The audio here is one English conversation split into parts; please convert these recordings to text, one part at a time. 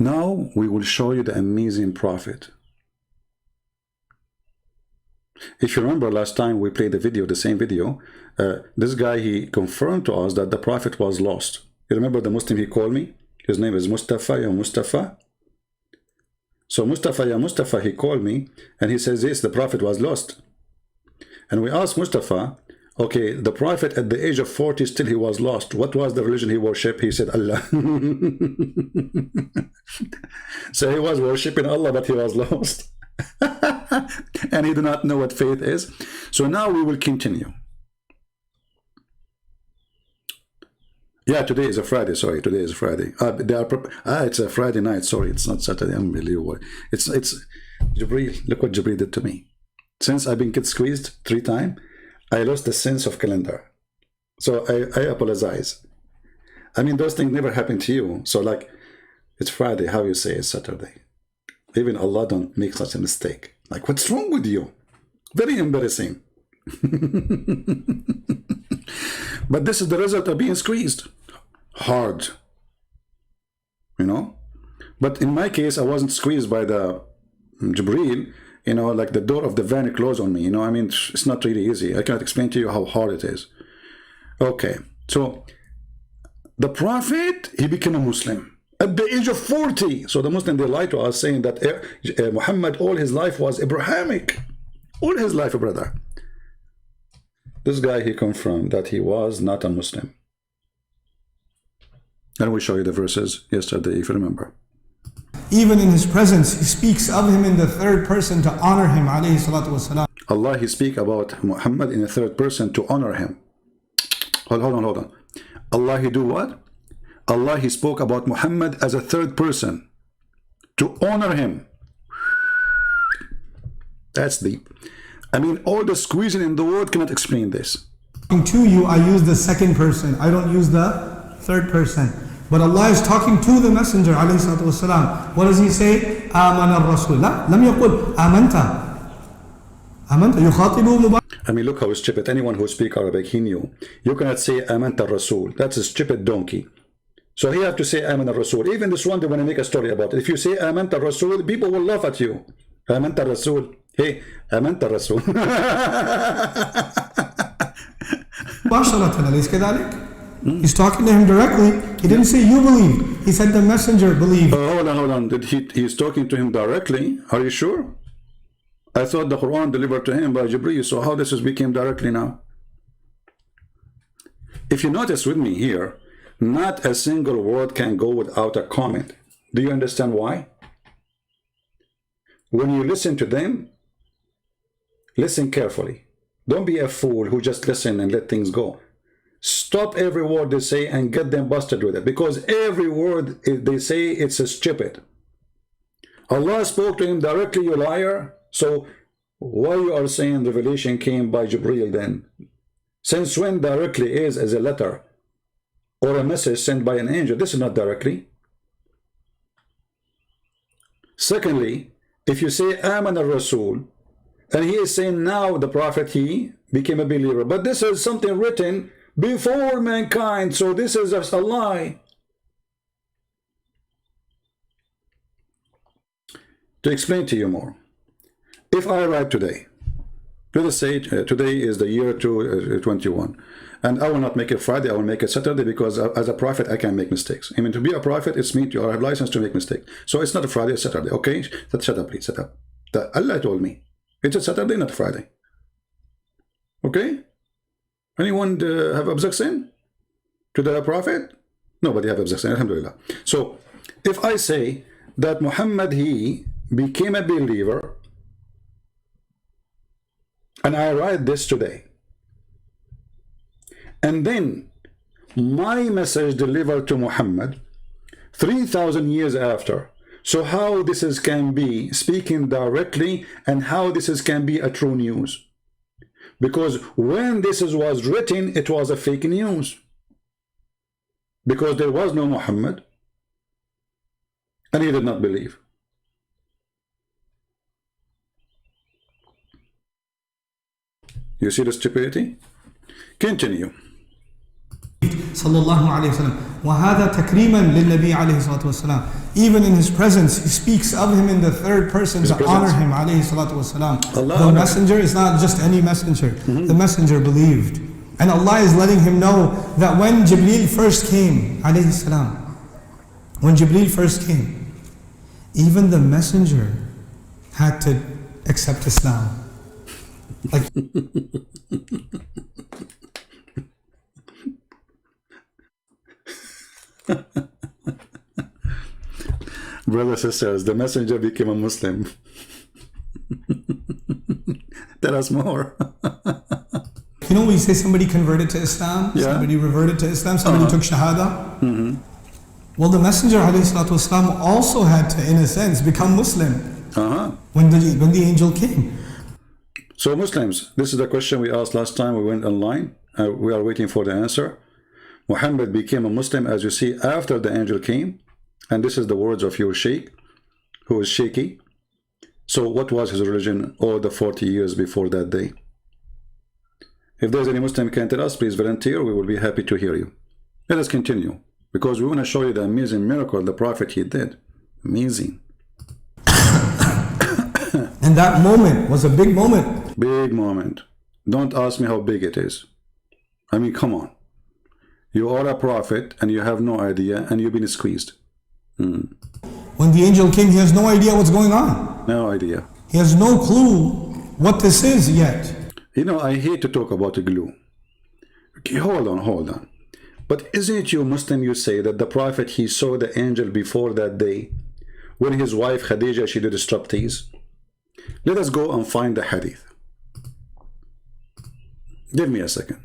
Now we will show you the amazing prophet. If you remember last time we played the video, the same video, this guy, he confirmed to us that the prophet was lost. You remember the Muslim he called me? His name is Mustafa, ya Mustafa. So Mustafa, ya Mustafa, he called me and he says, yes, the prophet was lost. And we asked Mustafa, okay, the prophet at the age of 40 still he was lost. What was the religion he worshipped? He said Allah. So he was worshipping Allah, but he was lost. And he did not know what faith is. So now we will continue. Yeah, today is a Friday. Sorry, today is Friday. It's a Friday night. Sorry, it's not Saturday. Unbelievable. It's Jibreel. Look what Jibreel did to me. Since I've been squeezed 3 times, I lost the sense of calendar. So I apologize. I mean, those things never happen to you. So like, it's Friday. How you say it's Saturday? Even Allah don't make such a mistake. Like, what's wrong with you? Very embarrassing. But this is the result of being squeezed hard, you know. But in my case, I wasn't squeezed by the Jibreel, you know, like the door of the van closed on me, you know. I mean, it's not really easy. I cannot explain to you how hard it is. Okay, so the prophet, he became a Muslim at the age of 40. So the Muslim, they lie to us saying that Muhammad all his life was Abrahamic. All his life, brother. This guy, he confirmed that he was not a Muslim. And we show you the verses yesterday, if you remember. Even in his presence, he speaks of him in the third person to honor him, alayhi salatu wasalam. Allah, he speak about Muhammad in the third person to honor him. Hold on. Allah, he do what? Allah, he spoke about Muhammad as a third person to honor him. That's deep. I mean, all the squeezing in the word cannot explain this. To you, I use the second person. I don't use the third person. But Allah is talking to the Messenger, alayhi salatu wasalam. What does he say? Amana ar-Rasul. La, lam yaqul amanta. Amanta yukhatibu. I mean, look how stupid. Anyone who speaks Arabic, he knew. You cannot say amanta ar-Rasul. That's a stupid donkey. So he have to say amana ar-Rasul. Even this one, they want to make a story about it. If you say amanta ar-Rasul, people will laugh at you. Amanta ar-Rasul. Hey, amanta ar-Rasul. He's talking to him directly. He didn't say you believe. He said the messenger believed. Hold on. Did he's talking to him directly? Are you sure? I thought the Quran delivered to him by Jibreel. So how this became directly now? If you notice with me here, not a single word can go without a comment. Do you understand why? When you listen to them, listen carefully. Don't be a fool who just listen and let things go. Stop every word they say and get them busted with it, because every word they say, it's a stupid. Allah spoke to him directly, you liar. So why you are saying revelation came by Jibreel then? Since when directly is as a letter or a message sent by an angel? This is not directly. Secondly, if you say Aman al-Rasul, and he is saying now the prophet, he became a believer, but this is something written before mankind, so this is just a lie. To explain to you more, if I write today, let us say today is the year 2021, and I will not make it Friday, I will make it Saturday, because as a prophet I can make mistakes. I mean, to be a prophet, it's mean you have license to make mistakes. So it's not a Friday, it's Saturday. Okay, shut up, please, shut up. Allah told me it's a Saturday, not a Friday. Okay. Anyone have objection to the prophet? Nobody have objection, alhamdulillah. So if I say that Muhammad, he became a believer, and I write this today, and then my message delivered to Muhammad 3,000 years after, so how this is can be speaking directly, and how this is can be a true news? Because when this was written, it was a fake news. Because there was no Muhammad. And he did not believe. You see the stupidity? Continue. sallallahu alayhi wasallam. وَهَذَا تَكْرِيمًا لِلنَّبِي عَلَيْهِ الصَّلَاةُ وَالسَّلَامُ. Even in his presence, he speaks of him in the third person to honor him alayhi salatu wasalam. The messenger is not just any messenger. The messenger believed. And Allah is letting him know that when Jibreel first came, alayhi salam, when Jibreel first came, even the messenger had to accept Islam. Like, brothers and sisters, the messenger became a Muslim. Tell us more. You know, we say somebody converted to Islam, somebody reverted to Islam, somebody took Shahada. Well, the Messenger ﷺ also had to, in a sense, become Muslim when the angel came. So Muslims, this is the question we asked last time we went online. We are waiting for the answer. Muhammad became a Muslim, as you see, after the angel came. And this is the words of your sheikh, who is shaky. So what was his religion all the 40 years before that day? If there's any Muslim can tell us, please volunteer. We will be happy to hear you. Let us continue, because we want to show you the amazing miracle the Prophet he did. Amazing. And that moment was a big moment. Big moment. Don't ask me how big it is. I mean, come on. You are a prophet and you have no idea, and you've been squeezed. When the angel came, he has no idea what's going on. No idea. He has no clue what this is yet. You know, I hate to talk about a glue. Okay, hold on. But isn't it you Muslim, you say that the Prophet, he saw the angel before that day when his wife KHADEEJA, she did striptease? Let us go and find the hadith. Give me a second.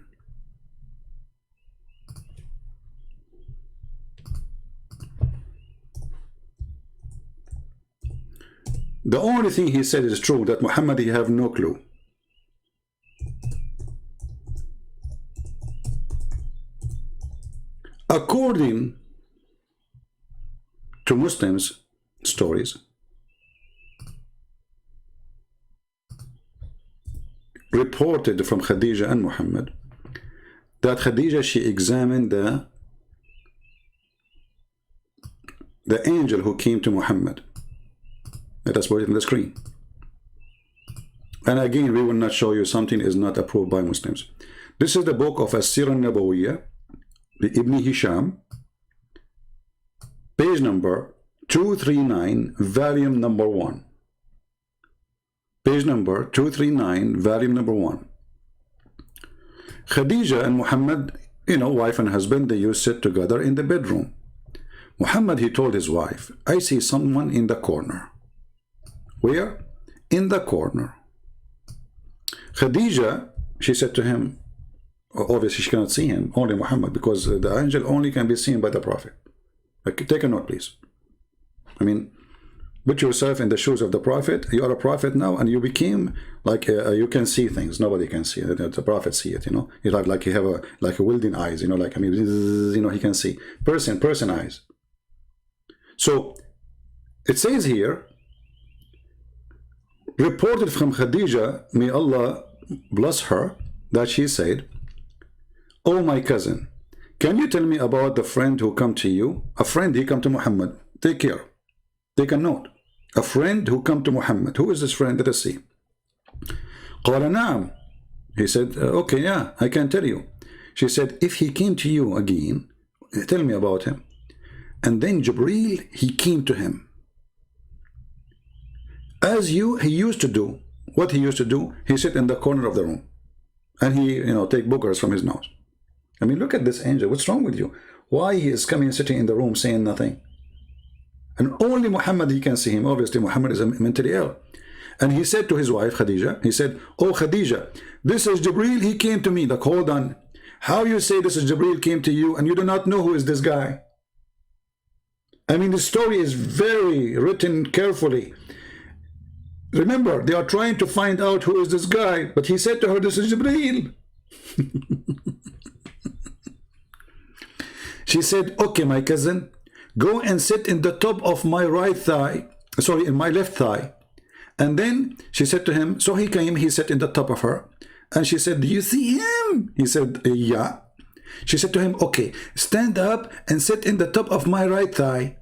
The only thing he said is true, that Muhammad, he have no clue. According to Muslims' stories, reported from KHADEEJA and Muhammad, that KHADEEJA, she examined the angel who came to Muhammad. Let us put it on the screen. And again, we will not show you something is not approved by Muslims. This is the book of As-Sirah Nabawiyya, the Ibn Hisham, page number 239, volume number 1. Page number 239, volume number 1. KHADEEJA and Muhammad, you know, wife and husband, they used to sit together in the bedroom. Muhammad, he told his wife, I see someone in the corner. Where? In the corner. KHADEEJA, she said to him, obviously she cannot see him, only Muhammad, because the angel only can be seen by the Prophet. Take a note, please. I mean, put yourself in the shoes of the Prophet. You are a Prophet now, and you became like you can see things. Nobody can see it. The Prophet see it. You know, you have like you have a wielding eyes. You know, like I mean, you know, he can see person eyes. So it says here, reported from KHADEEJA, may Allah bless her, that she said, "Oh my cousin, can you tell me about the friend who come to you?" A friend, he come to Muhammad. Take care. Take a note. A friend who come to Muhammad. Who is this friend? Let us see. قال نعم. He said, okay, yeah, I can tell you. She said, if he came to you again, tell me about him. And then Jibreel, he came to him. As he used to do. What he used to do, he sit in the corner of the room. And he, you know, take boogers from his nose. I mean, look at this angel. What's wrong with you? Why he is coming, sitting in the room, saying nothing? And only Muhammad, he can see him. Obviously, Muhammad is mentally ill. And he said to his wife, KHADEEJA, he said, "Oh, KHADEEJA, this is Jibreel, he came to me." Like, hold on. How you say this is Jibreel came to you and you do not know who is this guy? I mean, the story is very written carefully. Remember, they are trying to find out who is this guy, but he said to her, this is Jibreel. She said, okay, my cousin, go and sit in the top of my right thigh, sorry, in my left thigh. And then she said to him, so he came, he sat in the top of her. And she said, do you see him? He said, yeah. She said to him, okay, stand up and sit in the top of my right thigh.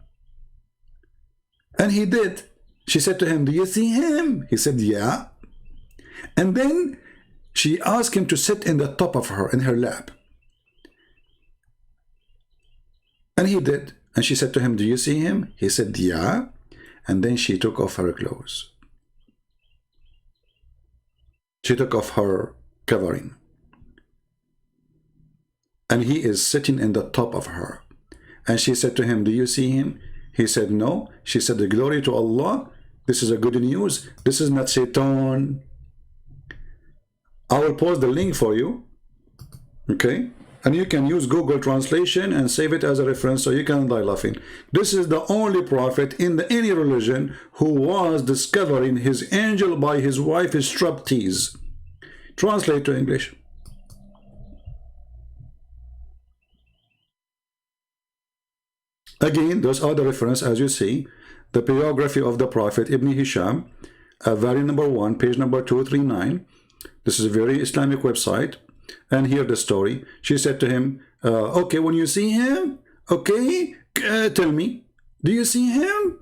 And he did. She said to him, do you see him? He said, yeah. And then she asked him to sit in the top of her, in her lap. And he did. And she said to him, do you see him? He said, yeah. And then she took off her clothes. She took off her covering. And he is sitting in the top of her. And she said to him, do you see him? He said, no. She said, the glory to Allah. This is a good news. This is not Satan. I will post the link for you. Okay? And you can use Google translation and save it as a reference so you can die laughing. This is the only prophet in any religion who was discovering his angel by his wife's striptease. Translate to English. Again, those are the reference, as you see, the biography of the Prophet Ibn Hisham, volume number 1, page number 239. This is a very Islamic website. And here the story. She said to him, okay, when you see him, okay, tell me, do you see him?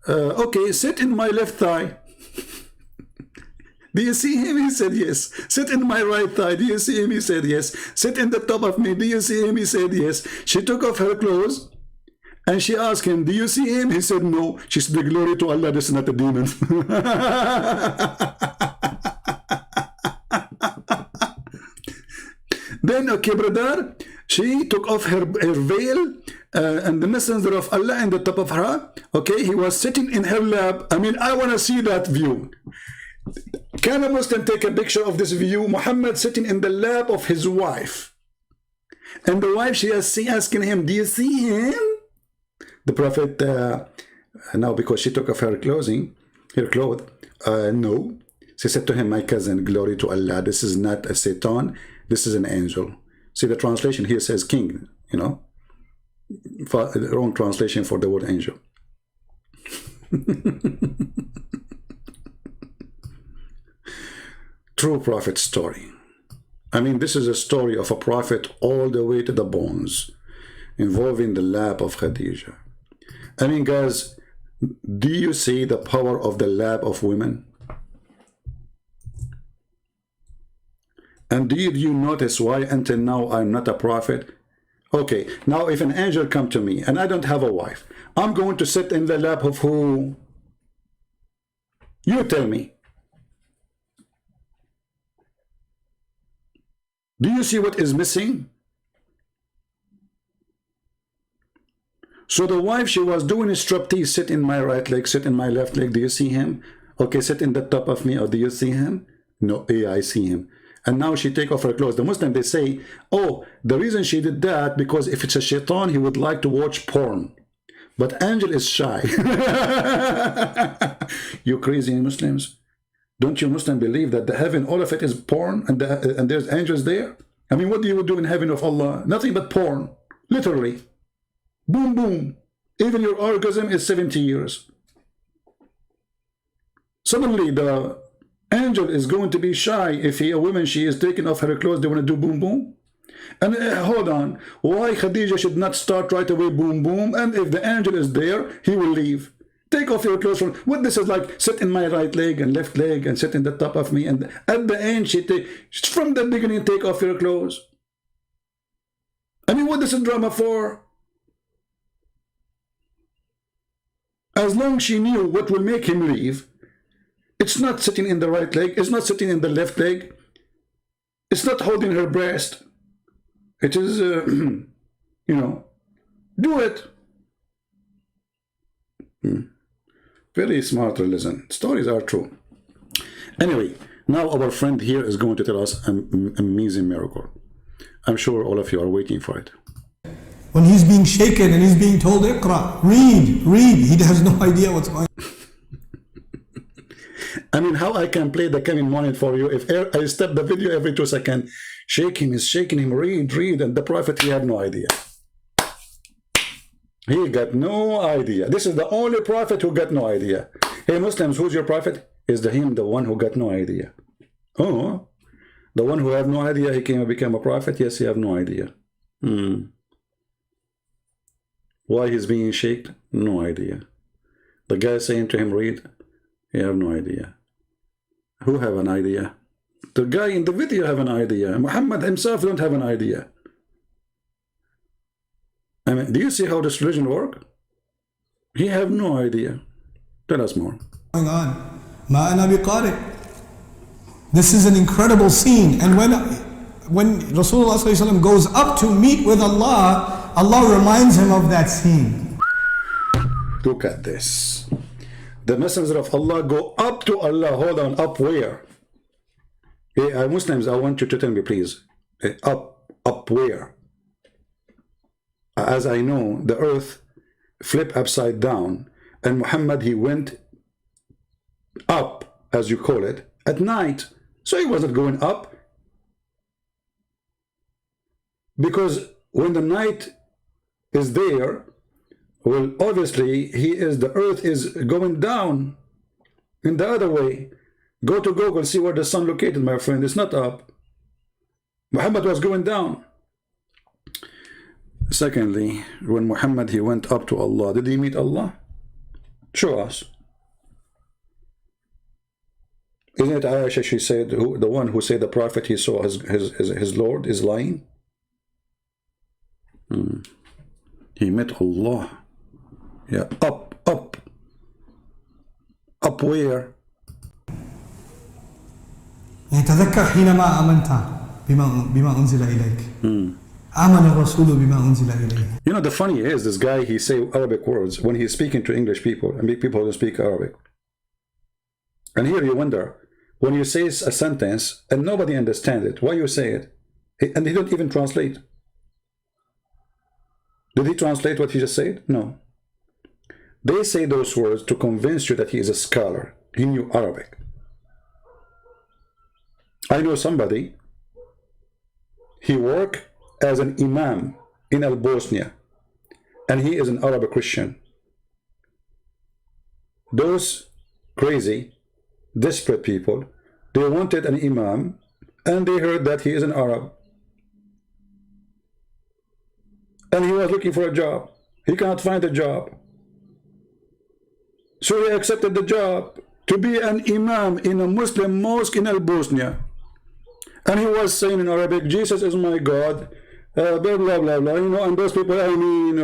Okay, sit in my left thigh. Do you see him? He said, yes. Sit in my right thigh. Do you see him? He said, yes. Sit in the top of me. Do you see him? He said, yes. She took off her clothes and she asked him, do you see him? He said, no. She said, the glory to Allah, this is not a demon. Then, okay, brother, she took off her veil and the messenger of Allah in the top of her, okay, he was sitting in her lap. I mean, I want to see that view. Can a Muslim take a picture of this view? Muhammad sitting in the lap of his wife. And the wife, she is asking him, do you see him? The Prophet, now because she took off her clothing, no. She said to him, my cousin, glory to Allah, this is not a Satan, this is an angel. See, the translation here says king, you know, wrong translation for the word angel. True prophet story. I mean, this is a story of a prophet all the way to the bones, involving the lap of Khadija. I mean, guys, do you see the power of the lap of women? And did you notice why until now I'm not a prophet? Okay, now if an angel come to me and I don't have a wife, I'm going to sit in the lap of who? You tell me. Do you see what is missing? So the wife, she was doing a striptease, sit in my right leg, sit in my left leg. Do you see him? Okay, sit in the top of me. Or do you see him? No, yeah, I see him. And now she take off her clothes. The Muslim, they say, oh, the reason she did that, because if it's a shaitan, he would like to watch porn. But angel is shy. You crazy Muslims. Don't you Muslims believe that the heaven, all of it is porn, and there's angels there? I mean, what do you do in heaven of Allah? Nothing but porn. Literally. Boom, boom. Even your orgasm is 70 years. Suddenly, the angel is going to be shy if a woman, she is taking off her clothes, they want to do boom, boom. And hold on. Why Khadija should not start right away boom, boom? And if the angel is there, he will leave. Take off your clothes from what this is like. Sit in my right leg and left leg and sit in the top of me. And at the end, from the beginning, take off your clothes. I mean, what is this drama for? As long as she knew what will make him leave, it's not sitting in the right leg, it's not sitting in the left leg, it's not holding her breast. It is, you know, do it. Very smart religion. Stories are true. Anyway, now our friend here is going to tell us an amazing miracle. I'm sure all of you are waiting for it. When he's being shaken and he's being told, Iqra, read, he has no idea what's going on. I mean, how I can play the coming morning for you if I step the video every 2 seconds, shaking him, read, and the Prophet, he had no idea. He got no idea. This is the only prophet who got no idea. Hey Muslims, who's your prophet? Is the one who got no idea. Oh, the one who have no idea he came and became a prophet? Yes, he have no idea. Why he's being shaken? No idea. The guy saying to him, read, he have no idea. Who have an idea? The guy in the video have an idea. Muhammad himself don't have an idea. I mean, do you see how this religion works? He have no idea. Tell us more. Going on. Ma ana biqari. This is an incredible scene. And when Rasulullah ﷺ goes up to meet with Allah, Allah reminds him of that scene. Look at this. The messenger of Allah go up to Allah. Hold on, up where? Hey, Muslims, I want you to tell me, please. Up where? As I know, the earth flipped upside down, and Muhammad, he went up, as you call it, at night. So he wasn't going up. Because when the night is there, well, obviously, the earth is going down in the other way. Go to Google, see where the sun located, my friend. It's not up. Muhammad was going down. Secondly, when Muhammad, he went up to Allah, did he meet Allah? Show us. Isn't it Aisha, she said, the one who said the Prophet, he saw his Lord is lying? He met Allah. Yeah, up where? تذكر حينما آمنت بما أنزل إليك. آمن الرسول بما أنزل إليه. You know, the funny is, this guy, he say Arabic words when he's speaking to English people and people who speak Arabic. And here you wonder, when you say a sentence and nobody understands it, why you say it? And he don't even translate. Did he translate what he just said? No. They say those words to convince you that he is a scholar. He knew Arabic. I know somebody, he worked as an imam in Bosnia, and he is an Arab Christian. Those crazy, desperate people, they wanted an imam, and they heard that he is an Arab. And he was looking for a job. He cannot find a job. So he accepted the job to be an imam in a Muslim mosque in Bosnia. And he was saying in Arabic, Jesus is my God, blah, blah, blah, blah, you know, and those people, I mean,